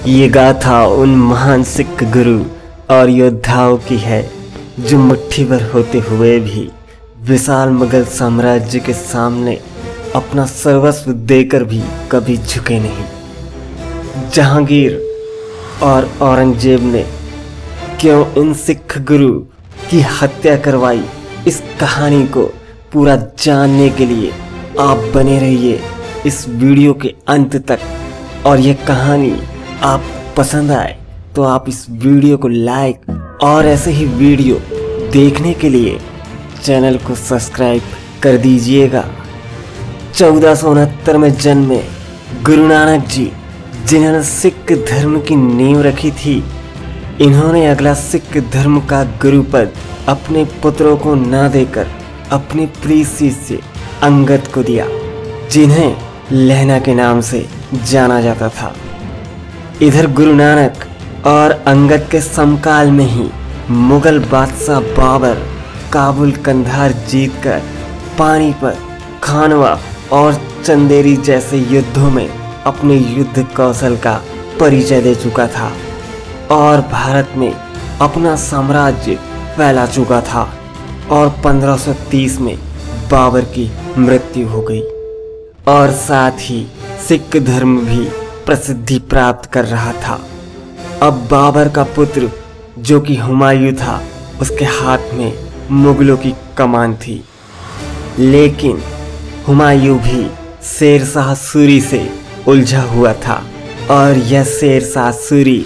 ये गाथा उन महान सिख गुरु और योद्धाओं की है जो मुट्ठी भर होते हुए भी विशाल मुगल साम्राज्य के सामने अपना सर्वस्व देकर भी कभी झुके नहीं। जहांगीर और औरंगजेब ने क्यों इन सिख गुरु की हत्या करवाई, इस कहानी को पूरा जानने के लिए आप बने रहिए इस वीडियो के अंत तक। और ये कहानी आप पसंद आए तो आप इस वीडियो को लाइक और ऐसे ही वीडियो देखने के लिए चैनल को सब्सक्राइब कर दीजिएगा। 1469 में जन्मे गुरु नानक जी, जिन्होंने सिख धर्म की नींव रखी थी, इन्होंने अगला सिख धर्म का गुरु पद अपने पुत्रों को न देकर अपने प्रिय शिष्य अंगद को दिया, जिन्हें लहना के नाम से जाना जाता था। इधर गुरु नानक और अंगद के समकाल में ही मुगल बादशाह बाबर काबुल कंधार जीतकर पानीपत, खानवा और चंदेरी जैसे युद्धों में अपने युद्ध कौशल का परिचय दे चुका था और भारत में अपना साम्राज्य फैला चुका था। और 1530 में बाबर की मृत्यु हो गई और साथ ही सिख धर्म भी प्रसिद्धि प्राप्त कर रहा था। अब बाबर का पुत्र जो कि हुमायूं था, उसके हाथ में मुगलों की कमान थी, लेकिन हुमायूं भी शेर शाह सूरी से उलझा हुआ था और यह शेर शाह सूरी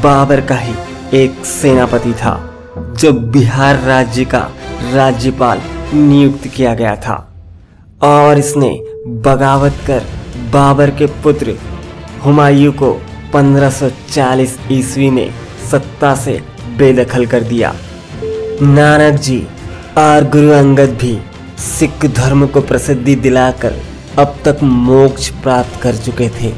बाबर का ही एक सेनापति था जो बिहार राज्य का राज्यपाल नियुक्त किया गया था। और इसने बगावत कर बाबर के पुत्र हुमायूं को 1540 ईस्वी में सत्ता से बेदखल कर दिया। नानक जी और गुरु अंगद भी सिख धर्म को प्रसिद्धि दिलाकर अब तक मोक्ष प्राप्त कर चुके थे।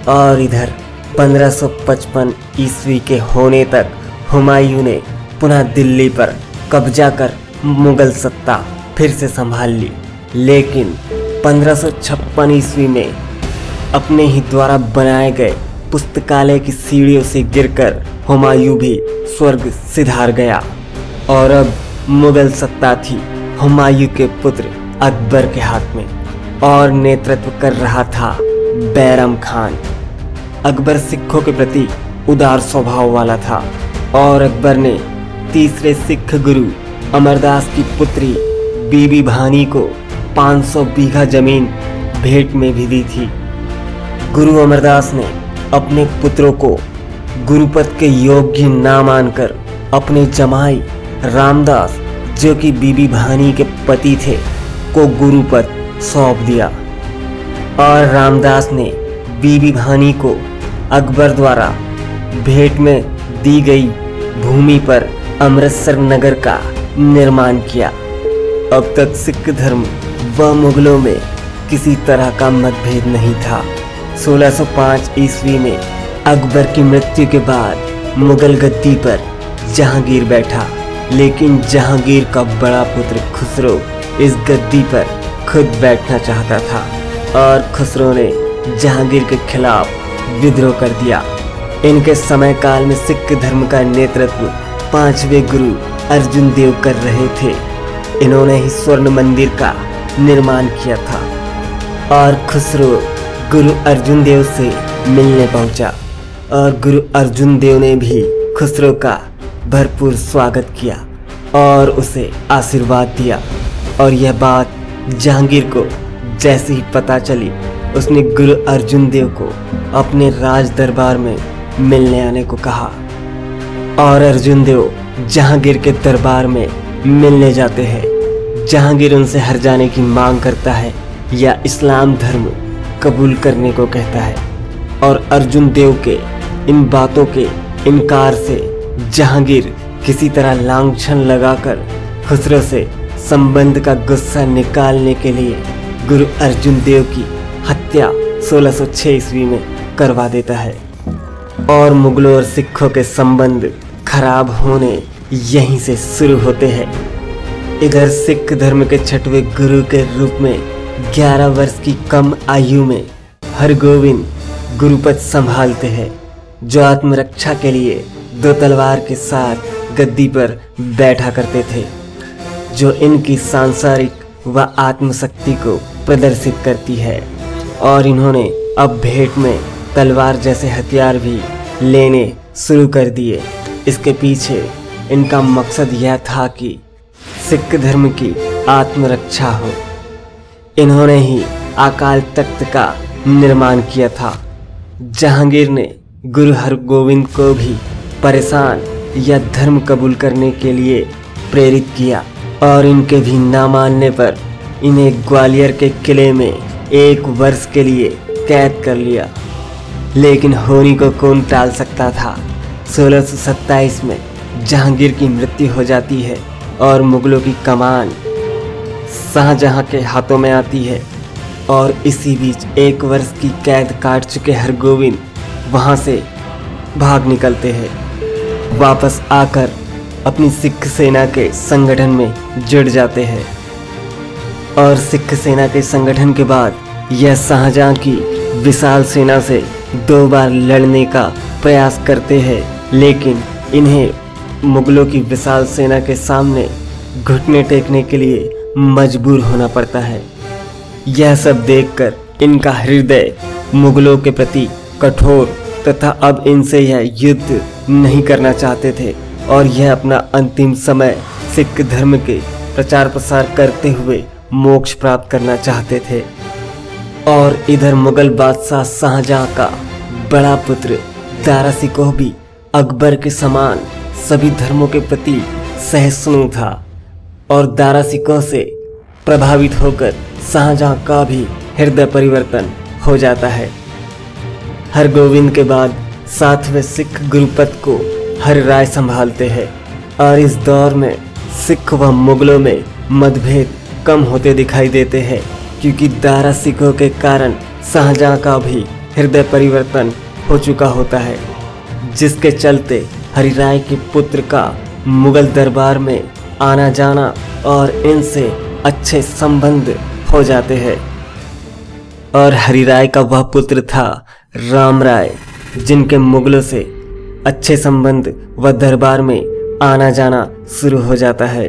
और इधर 1555 ईस्वी के होने तक हुमायूं ने पुनः दिल्ली पर कब्जा कर मुगल सत्ता फिर से संभाल ली, लेकिन 1556 ईस्वी में अपने ही द्वारा बनाए गए पुस्तकालय की सीढ़ियों से गिरकर हुमायूं भी स्वर्ग सिधार गया और अब मुगल सत्ता थी हुमायूं के पुत्र अकबर के हाथ में और नेतृत्व कर रहा था बैरम खान। अकबर सिखों के प्रति उदार स्वभाव वाला था और अकबर ने तीसरे सिख गुरु अमरदास की पुत्री बीबी भानी को 500 बीघा जमीन भेंट में भी दी थी। गुरु अमरदास ने अपने पुत्रों को गुरुपद के योग्य ना मानकर अपने जमाई रामदास, जो कि बीबी भानी के पति थे, को गुरुपद सौंप दिया और रामदास ने बीबी भानी को अकबर द्वारा भेंट में दी गई भूमि पर अमृतसर नगर का निर्माण किया। अब तक सिख धर्म व मुगलों में किसी तरह का मतभेद नहीं था। 1605 ईस्वी में अकबर की मृत्यु के बाद मुगल गद्दी पर जहांगीर बैठा, लेकिन जहांगीर का बड़ा पुत्र खुसरो इस गद्दी पर खुद बैठना चाहता था और खुसरो ने जहांगीर के खिलाफ विद्रोह कर दिया। इनके समय काल में सिख धर्म का नेतृत्व 5वें गुरु अर्जुन देव कर रहे थे। इन्होंने ही स्वर्ण मंदिर का निर्माण किया था और खुसरो गुरु अर्जुन देव से मिलने पहुंचा और गुरु अर्जुन देव ने भी खुसरो का भरपूर स्वागत किया और उसे आशीर्वाद दिया। और यह बात जहांगीर को जैसे ही पता चली, उसने गुरु अर्जुन देव को अपने राज दरबार में मिलने आने को कहा और अर्जुन देव जहांगीर के दरबार में मिलने जाते हैं। जहांगीर उनसे हर जाने की मांग करता है या इस्लाम धर्म कबूल करने को कहता है और अर्जुन देव के इन बातों के इनकार से जहांगीर किसी तरह लांछन लगाकर खुसरो से संबंध का गुस्सा निकालने के लिए गुरु अर्जुन देव की हत्या 1606 ईस्वी में करवा देता है और मुगलों और सिखों के संबंध खराब होने यहीं से शुरू होते हैं। इधर सिख धर्म के 6वें गुरु के रूप में 11 वर्ष की कम आयु में हरगोविंद गुरुपद संभालते हैं जो आत्मरक्षा के लिए 2 तलवार के साथ गद्दी पर बैठा करते थे, जो इनकी सांसारिक व आत्मशक्ति को प्रदर्शित करती है। और इन्होंने अब भेंट में तलवार जैसे हथियार भी लेने शुरू कर दिए। इसके पीछे इनका मकसद यह था कि सिख धर्म की आत्मरक्षा हो। इन्होंने ही अकाल तख्त का निर्माण किया था। जहांगीर ने गुरु हरगोविंद को भी परेशान या धर्म कबूल करने के लिए प्रेरित किया और इनके भी ना मानने पर इन्हें ग्वालियर के किले में 1 वर्ष के लिए कैद कर लिया। लेकिन होनी को कौन टाल सकता था। 1627 में जहांगीर की मृत्यु हो जाती है और मुगलों की कमान शाहजहां के हाथों में आती है। और इसी बीच 1 वर्ष की कैद काट चुके हरगोविंद वहां से भाग निकलते हैं। वापस आकर अपनी सिख सेना के संगठन में जुड़ जाते हैं और सिख सेना के संगठन के बाद यह शाहजहां की विशाल सेना से 2 बार लड़ने का प्रयास करते हैं, लेकिन इन्हें मुगलों की विशाल सेना के सामने घुटने टेकने के लिए मजबूर होना पड़ता है। यह सब देखकर इनका हृदय मुगलों के प्रति कठोर तथा अब इनसे यह युद्ध नहीं करना चाहते थे और यह अपना अंतिम समय सिख धर्म के प्रचार प्रसार करते हुए मोक्ष प्राप्त करना चाहते थे। और इधर मुगल बादशाह शाहजहां का बड़ा पुत्र दारा शिकोह भी अकबर के समान सभी धर्मों के प्रति सहिष्णु था और दारा शिकोह से प्रभावित होकर शाहजहां का भी हृदय परिवर्तन हो जाता है। हरगोविंद के बाद 7वें सिख गुरुपद को हरिराय संभालते हैं और इस दौर में सिख व मुगलों में मतभेद कम होते दिखाई देते हैं, क्योंकि दारा शिकोह के कारण शाहजहां का भी हृदय परिवर्तन हो चुका होता है, जिसके चलते हरिराय के पुत्र का मुगल दरबार में आना जाना और इनसे अच्छे संबंध हो जाते हैं। और हरिराय का वह पुत्र था राम राय, जिनके मुगलों से अच्छे संबंध व दरबार में आना जाना शुरू हो जाता है।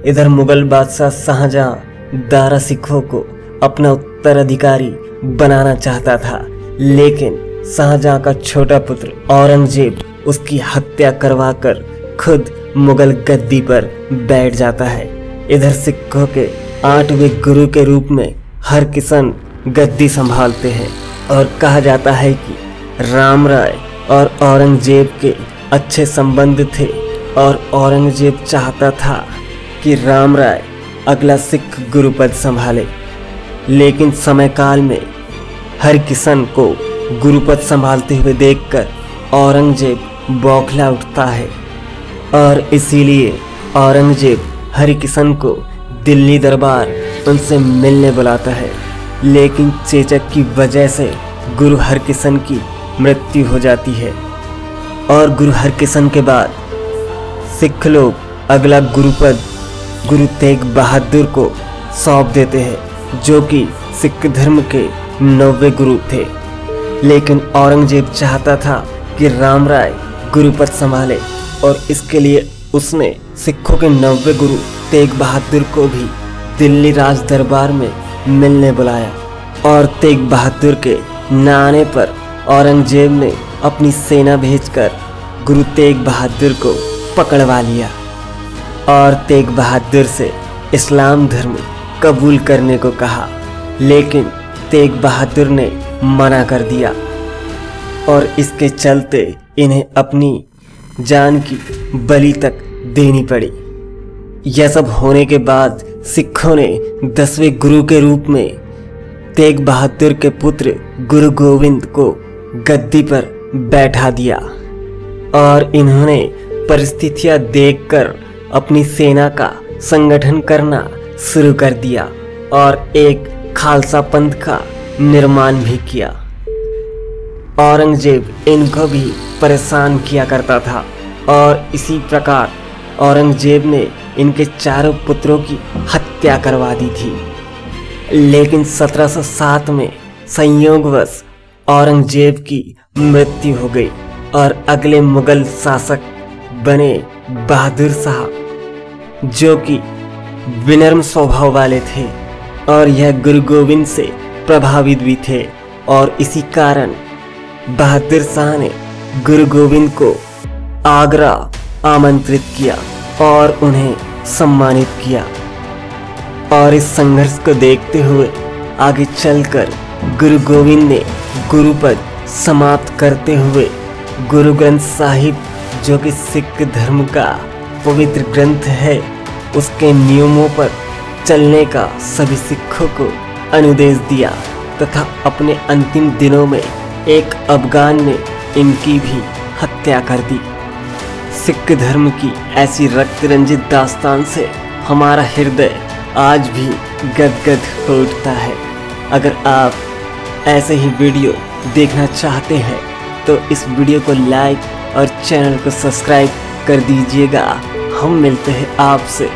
इधर मुगल बादशाह शाहजहां दारा शिकोह को अपना उत्तराधिकारी बनाना चाहता था, लेकिन शाहजहां का छोटा पुत्र औरंगजेब उसकी हत्या करवाकर खुद मुगल गद्दी पर बैठ जाता है। इधर सिखों के 8वें गुरु के रूप में हरकिशन गद्दी संभालते हैं और कहा जाता है कि राम राय और औरंगजेब के अच्छे संबंध थे और औरंगजेब चाहता था कि राम राय अगला सिख गुरुपद संभाले। लेकिन समय काल में हरकिशन को गुरुपद संभालते हुए देखकर औरंगजेब बौखला उठता है और इसीलिए औरंगजेब हरकिशन को दिल्ली दरबार उनसे मिलने बुलाता है। लेकिन चेचक की वजह से गुरु हरकिशन की मृत्यु हो जाती है और गुरु हरकिशन के बाद सिख लोग अगला गुरुपद गुरु तेग बहादुर को सौंप देते हैं, जो कि सिख धर्म के 9वें गुरु थे। लेकिन औरंगजेब चाहता था कि राम राय गुरुपद संभाले और इसके लिए उसने सिखों के 9वें गुरु तेग बहादुर को भी दिल्ली राज दरबार में मिलने बुलाया और तेग बहादुर के न आने पर औरंगजेब ने अपनी सेना भेजकर गुरु तेग बहादुर को पकड़वा लिया और तेग बहादुर से इस्लाम धर्म कबूल करने को कहा। लेकिन तेग बहादुर ने मना कर दिया और इसके चलते इन्हें अपनी जान की बलि तक देनी पड़ी। यह सब होने के बाद सिखों ने 10वें गुरु के रूप में तेग बहादुर के पुत्र गुरु गोविंद को गद्दी पर बैठा दिया और इन्होंने परिस्थितियां देखकर अपनी सेना का संगठन करना शुरू कर दिया और एक खालसा पंथ का निर्माण भी किया। औरंगजेब इनको भी परेशान किया करता था और इसी प्रकार औरंगजेब ने इनके चारों पुत्रों की हत्या करवा दी थी। लेकिन 1707 में संयोगवश औरंगजेब की मृत्यु हो गई और अगले मुगल शासक बने बहादुर शाह, जो कि विनम्र स्वभाव वाले थे और यह गुरु गोविंद से प्रभावित भी थे। और इसी कारण बहादुर शाह ने गुरु गोविंद को आगरा आमंत्रित किया और उन्हें सम्मानित किया। और इस संघर्ष को देखते हुए आगे चलकर गुरु गोविंद ने गुरुपद समाप्त करते हुए गुरु ग्रंथ साहिब, जो कि सिख धर्म का पवित्र ग्रंथ है, उसके नियमों पर चलने का सभी सिखों को अनुदेश दिया तथा अपने अंतिम दिनों में एक अफगान ने इनकी भी हत्या कर दी। सिख धर्म की ऐसी रक्त रंजित दास्तान से हमारा हृदय आज भी गदगद हो उठता है। अगर आप ऐसे ही वीडियो देखना चाहते हैं तो इस वीडियो को लाइक और चैनल को सब्सक्राइब कर दीजिएगा। हम मिलते हैं आपसे